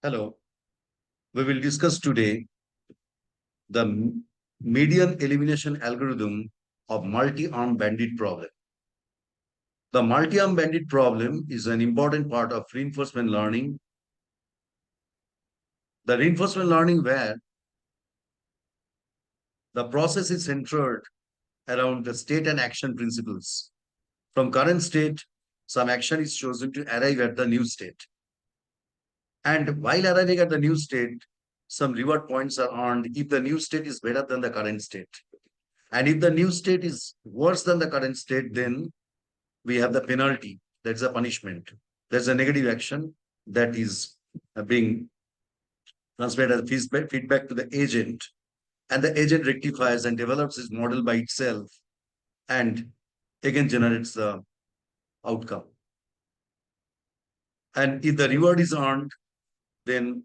Hello. We will discuss today the median elimination algorithm of multi-armed bandit problem. The multi-armed bandit problem is an important part of reinforcement learning. The reinforcement learning where the process is centered around the state and action principles. From current state, some action is chosen to arrive at the new state. And while arriving at the new state, some reward points are earned if the new state is better than the current state. And if the new state is worse than the current state, then we have the penalty. That's a punishment. There's a negative action that is being transmitted as feedback to the agent. And the agent rectifies and develops his model by itself and again generates the outcome. And if the reward is earned, then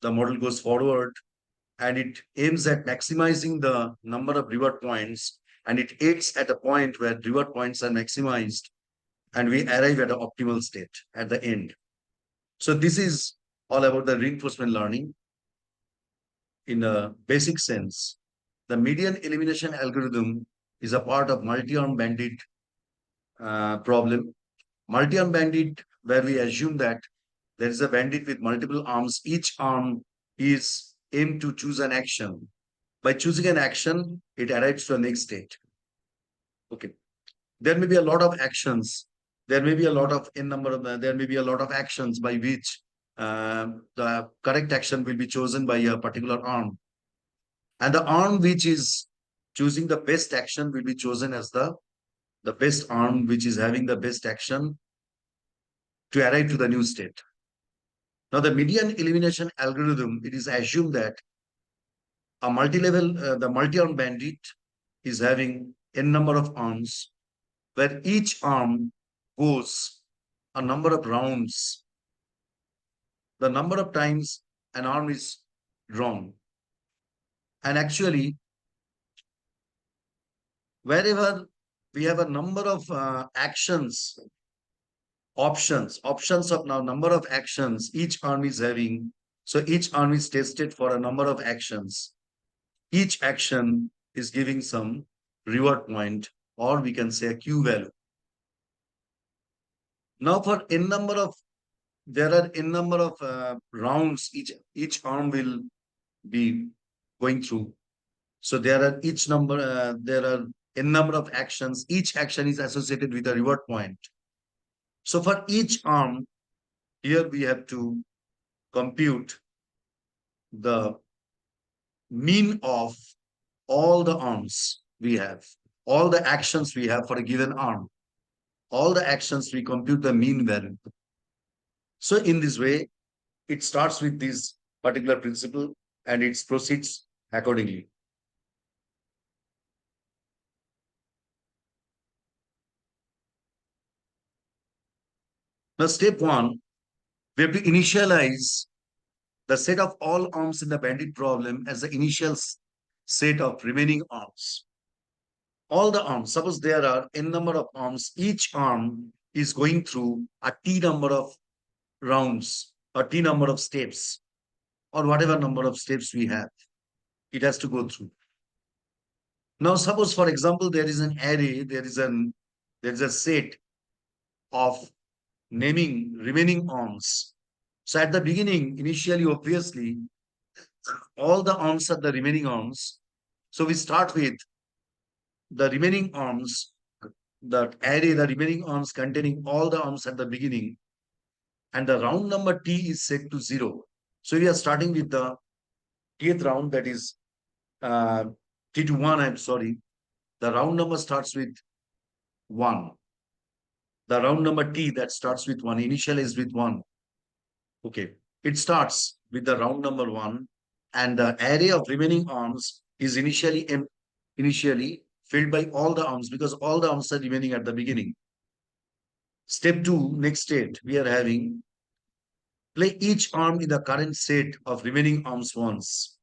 the model goes forward and it aims at maximizing the number of reward points, and it aids at a point where reward points are maximized and we arrive at an optimal state at the end. So this is all about the reinforcement learning in a basic sense. The median elimination algorithm is a part of multi-arm bandit problem. Multi-arm bandit, where we assume that there is a bandit with multiple arms. Each arm is aimed to choose an action. By choosing an action, it arrives to a next state. Okay. There may be a lot of actions. There may be a lot of there may be a lot of actions by which the correct action will be chosen by a particular arm. And the arm which is choosing the best action will be chosen as the best arm which is having the best action to arrive to the new state. Now, the median elimination algorithm, it is assumed that the multi-arm bandit is having n number of arms, where each arm goes a number of rounds, the number of times an arm is drawn. And actually, wherever we have a number of options of now number of actions each arm is having. So each arm is tested for a number of actions. Each action is giving some reward point, or we can say a Q value. Now for there are n number of rounds each arm will be going through. So there are there are n number of actions. Each action is associated with a reward point. So for each arm, here we have to compute the mean of all the arms we have, all the actions we have for a given arm. All the actions, we compute the mean value. So in this way, it starts with this particular principle and it proceeds accordingly. Now, step one, we have to initialize the set of all arms in the bandit problem as the initial set of remaining arms. All the arms, suppose there are n number of arms, each arm is going through a t number of rounds, or t number of steps, or whatever number of steps we have. It has to go through. Now, suppose, for example, there is an array, there is a set of naming remaining arms. So at the beginning, initially, obviously, all the arms are the remaining arms. So we start with the remaining arms, the array, the remaining arms containing all the arms at the beginning, and the round number t is set to 0. So we are starting with the tth round, that is t to 1, I'm sorry. The round number starts with 1. The round number t that starts with 1, initial is with 1. Okay. It starts with the round number 1, and the array of remaining arms is initially filled by all the arms because all the arms are remaining at the beginning. Step 2, next state, we are having play each arm in the current set of remaining arms once.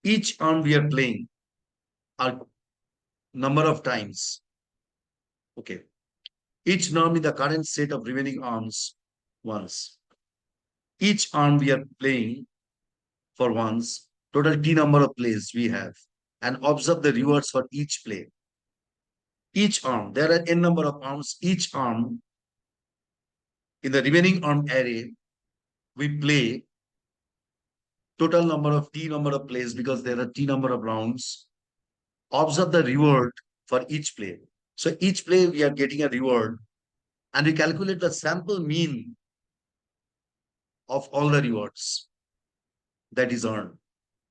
Each arm we are playing a number of times. Okay. Each arm in the current set of remaining arms once. Each arm we are playing for once, total T number of plays we have, and observe the rewards for each play. Each arm, there are n number of arms, each arm in the remaining arm array, we play total number of T number of plays because there are T number of rounds. Observe the reward for each play. So each play we are getting a reward and we calculate the sample mean of all the rewards that is earned.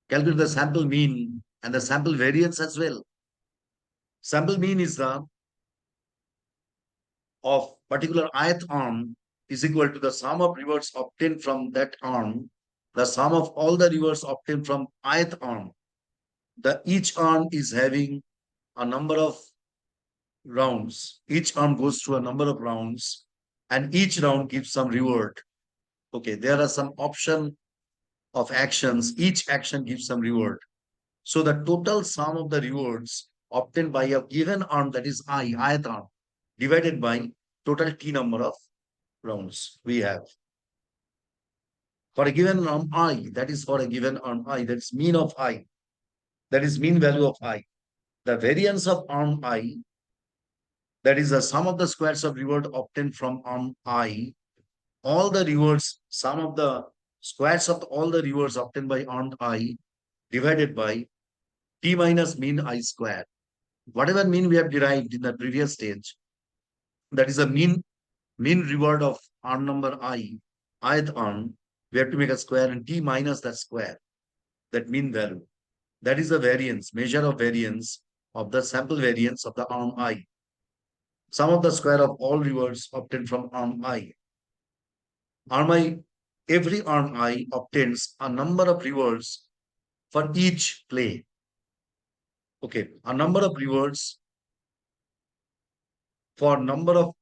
Calculate the sample mean and the sample variance as well. Sample mean is the of particular ith arm is equal to the sum of rewards obtained from that arm, the sum of all the rewards obtained from ith arm. The each arm is having a number of rounds. Each arm goes through a number of rounds, and each round gives some reward. Okay, there are some option of actions. Each action gives some reward. So the total sum of the rewards obtained by a given arm, that is ith arm, divided by total t number of rounds we have. For a given arm I, that is for a given arm I, that's mean of I, that is mean value of I. The variance of arm I, that is the sum of the squares of reward obtained from arm I, all the rewards, sum of the squares of all the rewards obtained by arm I divided by t minus mean I square. Whatever mean we have derived in the previous stage, that is a mean reward of arm number I, ith arm, we have to make a square and t minus that square, that mean value. That is the variance, measure of variance of the sample variance of the arm I. Sum of the square of all rewards obtained from arm I. Arm I, every arm I obtains a number of rewards for each play. Okay, a number of rewards for number of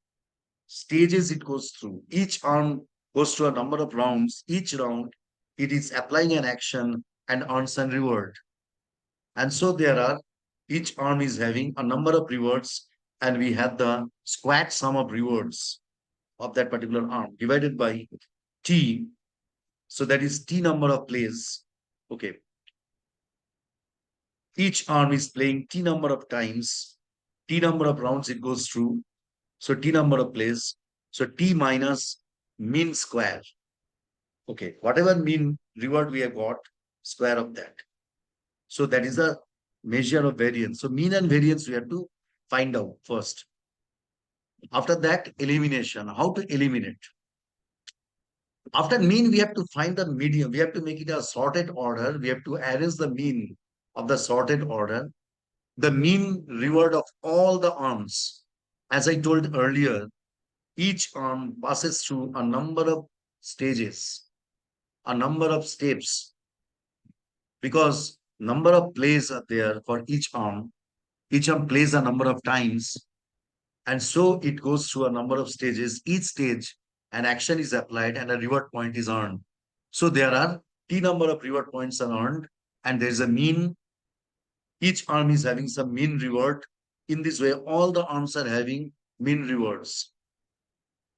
stages it goes through. Each arm goes through a number of rounds. Each round, it is applying an action and earns a reward. And so there are, each arm is having a number of rewards, and we have the squat sum of rewards of that particular arm divided by t. So that is t number of plays. Okay. Each arm is playing t number of times, t number of rounds it goes through. So t number of plays. So t minus mean square. Okay. Whatever mean reward we have got, square of that. So that is a measure of variance. So mean and variance we have to find out first. After that, elimination. How to eliminate? After mean, we have to find the median. We have to make it a sorted order. We have to arrange the mean of the sorted order. The mean reward of all the arms. As I told earlier, each arm passes through a number of stages, a number of steps, because number of plays are there for each arm. Each arm plays a number of times. And so it goes through a number of stages. Each stage, an action is applied and a reward point is earned. So there are T number of reward points are earned, and there is a mean. Each arm is having some mean reward. In this way, all the arms are having mean rewards.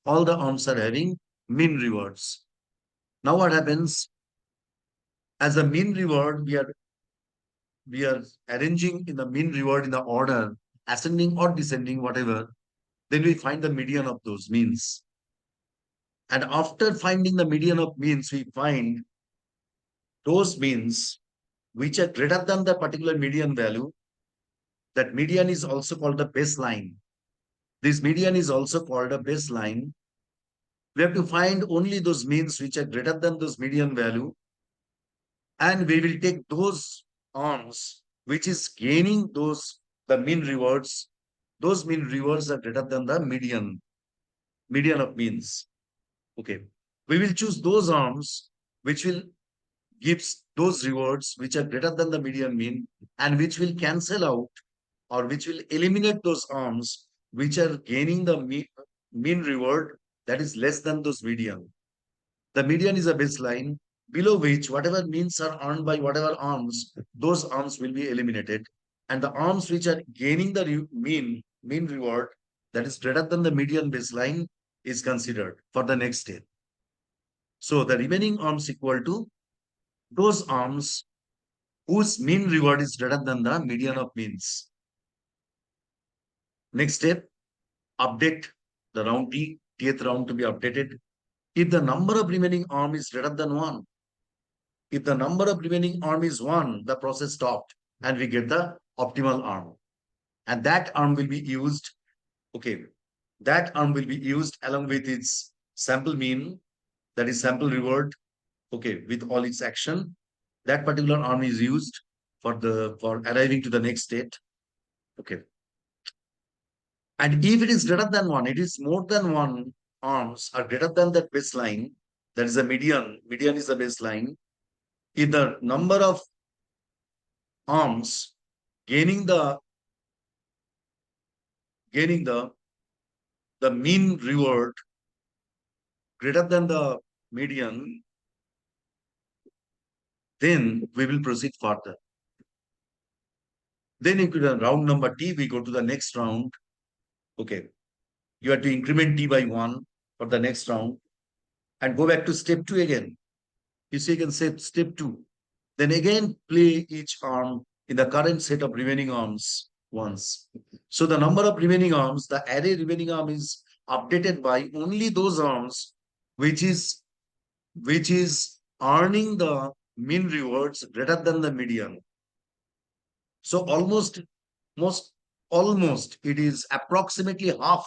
All the arms are having mean rewards. Now what happens? As a mean reward, we are arranging in the mean reward in the order, ascending or descending, whatever. Then we find the median of those means. And after finding the median of means, we find those means which are greater than the particular median value. That median is also called the baseline. This median is also called a baseline. We have to find only those means which are greater than those median value. And we will take those arms which is gaining the mean rewards. Those mean rewards are greater than the median of means. Okay. We will choose those arms which will gives those rewards which are greater than the median mean and which will cancel out or which will eliminate those arms which are gaining the mean reward that is less than those median. The median is a baseline below which whatever means are earned by whatever arms, those arms will be eliminated. And the arms which are gaining the mean reward that is greater than the median baseline is considered for the next step. So the remaining arms equal to those arms whose mean reward is greater than the median of means. Next step, update the round T, Tth round to be updated. If the number of remaining arm is greater than 1, if the number of remaining arm is 1, the process stopped and we get the optimal arm. And that arm will be used, okay, that arm will be used along with its sample mean, that is sample reward, okay, with all its action. That particular arm is used for arriving to the next state. Okay. And if it is greater than 1, it is more than 1 arms are greater than that baseline, that is a median is the baseline. If the number of arms gaining the mean reward greater than the median, then we will proceed further. Then in round number T, we go to the next round. Okay. You have to increment T by 1 for the next round and go back to step 2 again. You see, you can say step 2. Then again play each arm in the current set of remaining arms once. So the number of remaining arms, the array remaining arm is updated by only those arms which is earning the mean rewards greater than the median. So almost it is approximately half.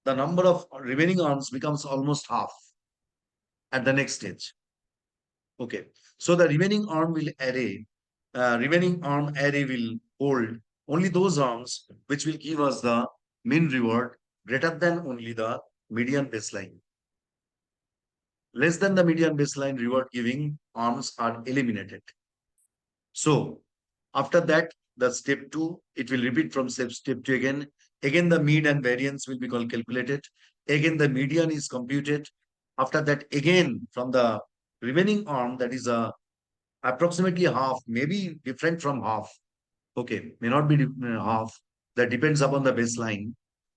The number of remaining arms becomes almost half at the next stage. Okay. So the remaining arm array will hold only those arms which will give us the mean reward greater than only the median baseline. Less than the median baseline reward giving arms are eliminated. So after that, the step 2, it will repeat from step 2 again. Again, the mean and variance will be calculated. Again, the median is computed. After that, again, from the remaining arm, that is approximately half, maybe different from half. Okay, may not be half. That depends upon the baseline,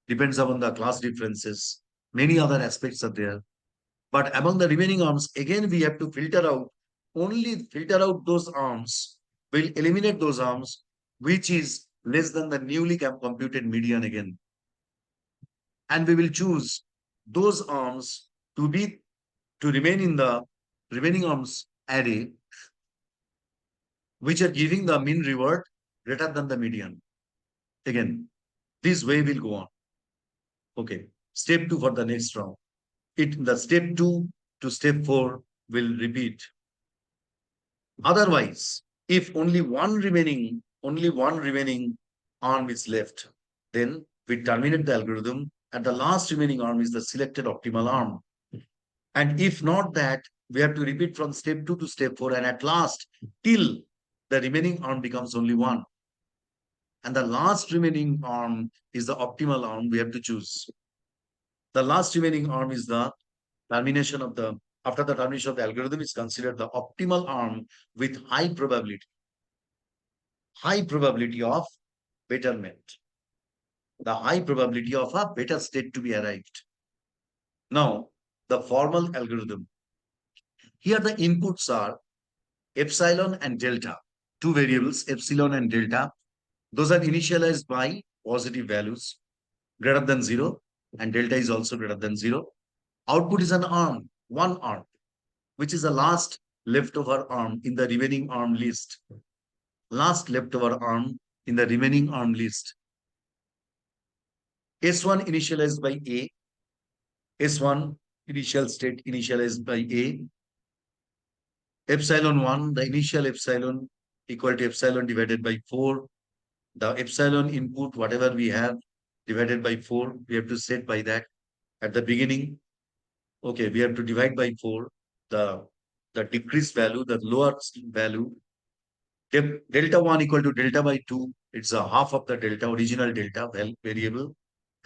depends upon the class differences. Many other aspects are there. But among the remaining arms, again, we have to filter out those arms, will eliminate those arms, which is less than the newly computed median again. And we will choose those arms to remain in the remaining arms array, which are giving the mean reward greater than the median. Again, this way will go on. Okay. Step 2 for the next round. The step 2 to step 4 will repeat. Otherwise, if only one remaining arm is left, then we terminate the algorithm and the last remaining arm is the selected optimal arm. And if not that, we have to repeat from step 2 to step 4 and at last till the remaining arm becomes only one. And the last remaining arm is the optimal arm we have to choose. The last remaining arm is the termination of the, after the termination of the algorithm is considered the optimal arm with high probability of betterment, the high probability of a better state to be arrived. Now, the formal algorithm. Here the inputs are epsilon and delta, two variables, epsilon and delta. Those are initialized by positive values greater than 0 and delta is also greater than 0. Output is an arm, one arm, which is the last leftover arm in the remaining arm list. Last leftover arm in the remaining arm list. S1 initialized by A. S1 initial state initialized by A. Epsilon 1, the initial epsilon equal to epsilon divided by 4. The epsilon input, whatever we have, divided by 4. We have to set by that at the beginning. Okay, we have to divide by 4 the decreased value, the lower value. Delta 1 equal to delta by 2. It's a half of the delta, original delta variable.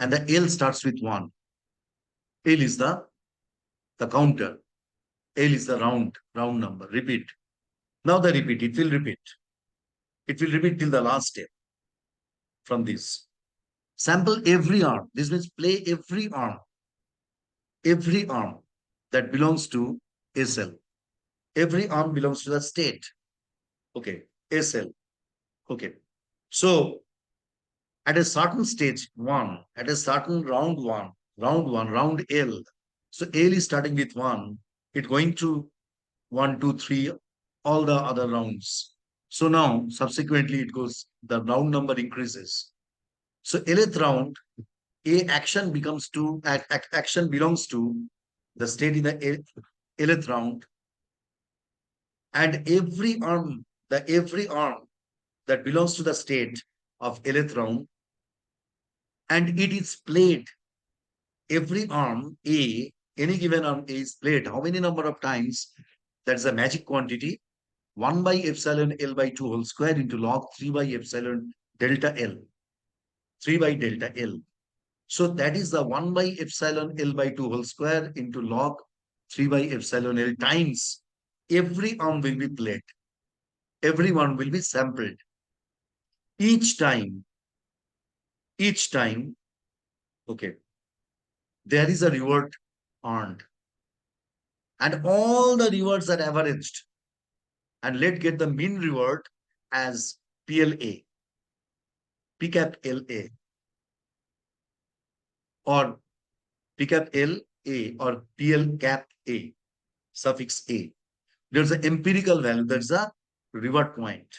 And the L starts with 1. L is the counter. L is the round number. Repeat. Now the repeat, it will repeat. It will repeat till the last step from this. Sample every arm. This means play every arm that belongs to SL. Every arm belongs to the state. Okay, SL. Okay. So at a certain stage one, at a certain round L. So L is starting with one. It going to one, two, three, all the other rounds. So now subsequently it goes, the round number increases. So 11th round, a action becomes to action belongs to the state in the 11th round, and every arm that belongs to the state of 11th round, and it is played. Every arm A, any given arm A is played. How many number of times? That's a magic quantity. 1 by epsilon L by 2 whole square into log 3 by epsilon delta L. 3 by delta L. So that is the 1 by epsilon L by 2 whole square into log 3 by epsilon L times every arm will be played. Every one will be sampled. Each time, okay, there is a reward earned. And all the rewards are averaged. And let's get the mean reward as PLA, P cap LA, or P cap LA, or PL cap A, suffix A. There's an empirical value, there's a reward point.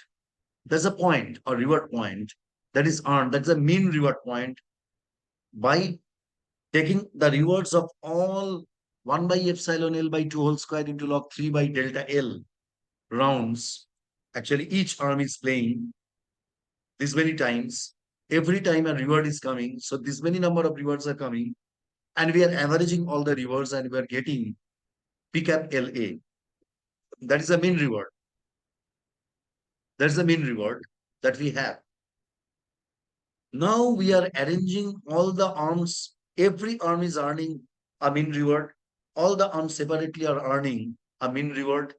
There's a point or reward point that is earned, that's a mean reward point, by taking the rewards of all 1 by epsilon L by 2 whole square into log 3 by delta L rounds. Actually, each arm is playing this many times. Every time a reward is coming, so this many number of rewards are coming, and we are averaging all the rewards and we are getting P cap LA. That is the mean reward. That's the mean reward that we have. Now we are arranging all the arms. Every arm is earning a mean reward. All the arms separately are earning a mean reward.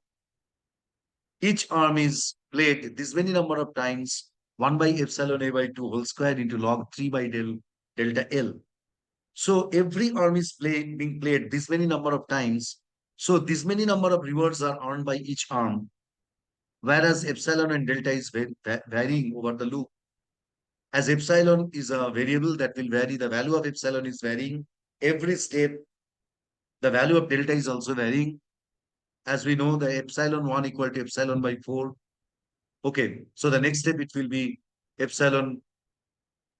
Each arm is played this many number of times, 1 by epsilon A by 2 whole square into log 3 by delta L. So every arm is being played this many number of times. So this many number of rewards are earned by each arm, whereas epsilon and delta is varying over the loop. As epsilon is a variable that will vary, the value of epsilon is varying. Every step, the value of delta is also varying. As we know, the epsilon 1 equal to epsilon by 4. Okay, so the next step, it will be epsilon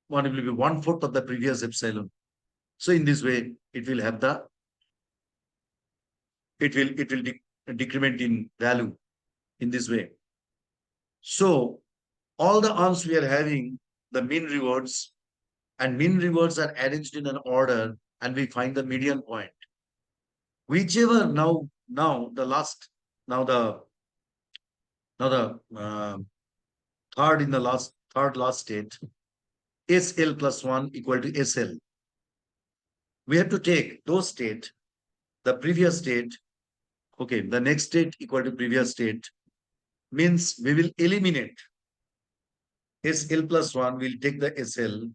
1 will be 1/4 of the previous epsilon. So in this way, it will decrement in value in this way. So all the arms we are having the mean rewards, and mean rewards are arranged in an order, and we find the median point. Whichever now the last now the third last state, SL plus 1 equal to SL. We have to take those state, the previous state, okay, the next state equal to previous state, means we will eliminate SL plus 1, will take the SL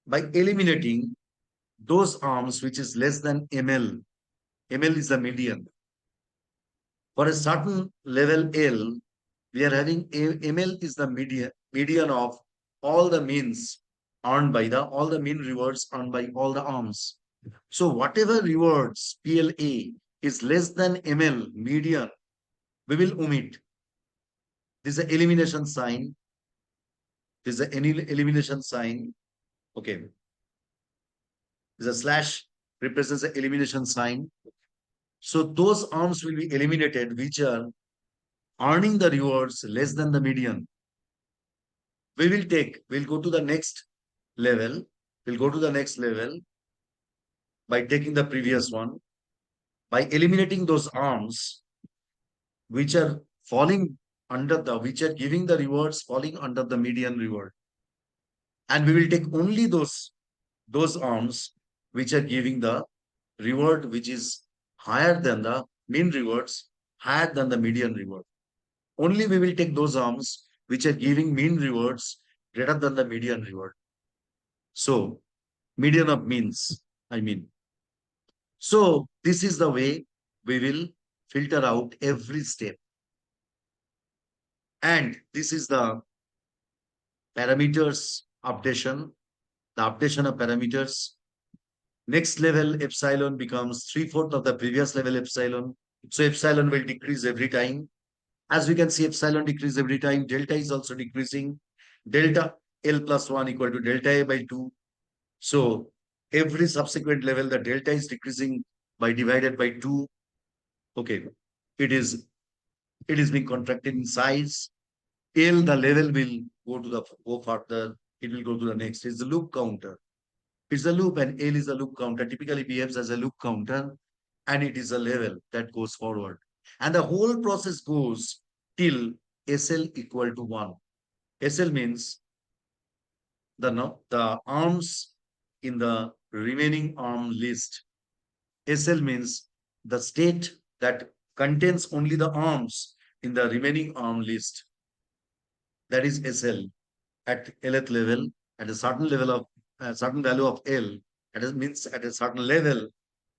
by eliminating those arms which is less than ML. ML is the median. For a certain level L, we are having ML is the median of all the means earned by all the mean rewards earned by all the arms. So whatever rewards PLA is less than ML median, we will omit. This is an elimination sign. This is an elimination sign. Okay. This is a slash represents the elimination sign. So those arms will be eliminated which are earning the rewards less than the median. We'll go to the next level. We'll go to the next level by taking the previous one, by eliminating those arms which are which are giving the rewards falling under the median reward. And we will take only those arms which are giving the reward which is higher than the mean rewards, higher than the median reward. Only we will take those arms which are giving mean rewards greater than the median reward. So, median of means, I mean. So, this is the way we will filter out every step. And this is the parameters updation, the updation of parameters. Next level epsilon becomes three-fourths of the previous level epsilon. So epsilon will decrease every time. As we can see, epsilon decrease every time. Delta is also decreasing. Delta L plus 1 equal to delta A by 2. So every subsequent level, the delta is decreasing by divided by 2. Okay. It is being contracted in size. L, the level will go further. It will go to the next. It's the loop counter. It's a loop and L is a loop counter. Typically behaves as a loop counter and it is a level that goes forward. And the whole process goes till SL equal to 1. SL means the arms in the remaining arm list. SL means the state that contains only the arms in the remaining arm list. That is SL at Lth level, at a certain level of a certain value of L, means at a certain level,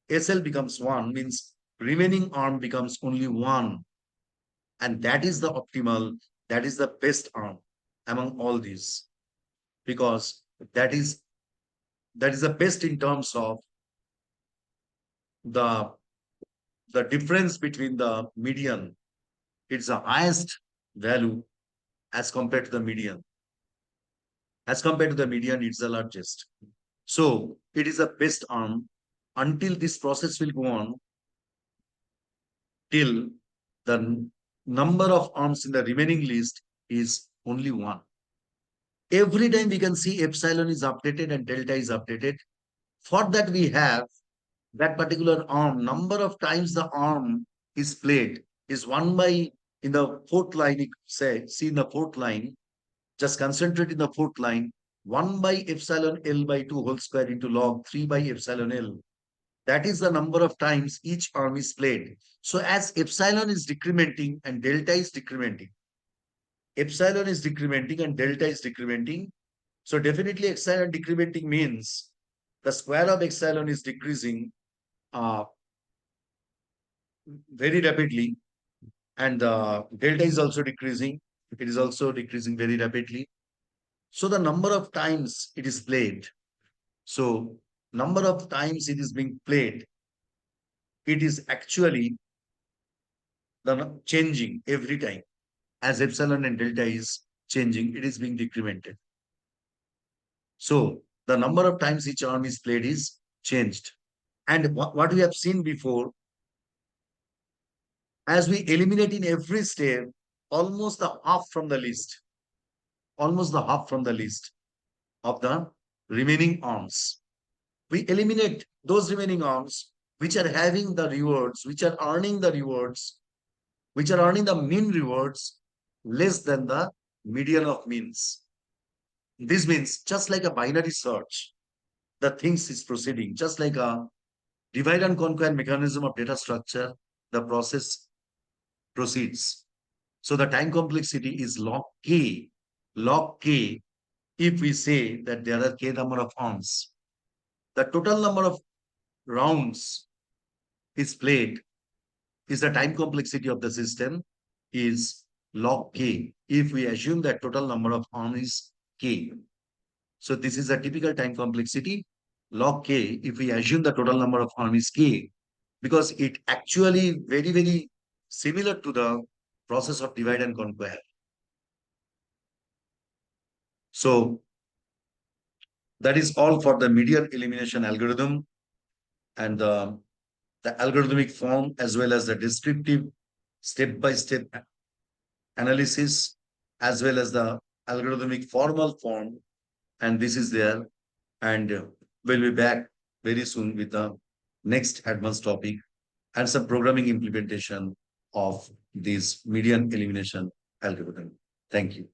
SL becomes 1, means remaining arm becomes only 1. And that is the optimal, that is the best arm among all these. Because that is the best in terms of the difference between the median. It's the highest value as compared to the median. As compared to the median, it's the largest. So it is the best arm until this process will go on till the number of arms in the remaining list is only 1. Every time we can see epsilon is updated and delta is updated. For that we have that particular arm, number of times the arm is played is 1 by, in the fourth line, say, see in the fourth line, just concentrate in the fourth line, 1 by epsilon L by 2 whole square into log 3 by epsilon L. That is the number of times each arm is played. So as epsilon is decrementing and delta is decrementing, epsilon is decrementing and delta is decrementing. So definitely epsilon decrementing means the square of epsilon is decreasing uh, very rapidly and the delta is also decreasing. It is also decreasing very rapidly. So the number of times it is played. So number of times it is being played, it is actually the changing every time. As epsilon and delta is changing, it is being decremented. So the number of times each arm is played is changed. And what we have seen before, as we eliminate in every step, almost the half from the list, almost the half from the list of the remaining arms. We eliminate those remaining arms which are having the rewards, which are earning the rewards, which are earning the mean rewards less than the median of means. This means just like a binary search, the things is proceeding, just like a divide and conquer mechanism of data structure, the process proceeds. So the time complexity is log k. Log k, if we say that there are k number of arms, the total number of rounds is played is the time complexity of the system is log k. If we assume that total number of arms is k. So this is a typical time complexity log k if we assume the total number of arms is k, because it actually very, very similar to the process of divide and conquer. So that is all for the median elimination algorithm and the algorithmic form as well as the descriptive step-by-step analysis as well as the algorithmic formal form. And this is there. And we'll be back very soon with the next advanced topic and some programming implementation of this median elimination algorithm. Thank you.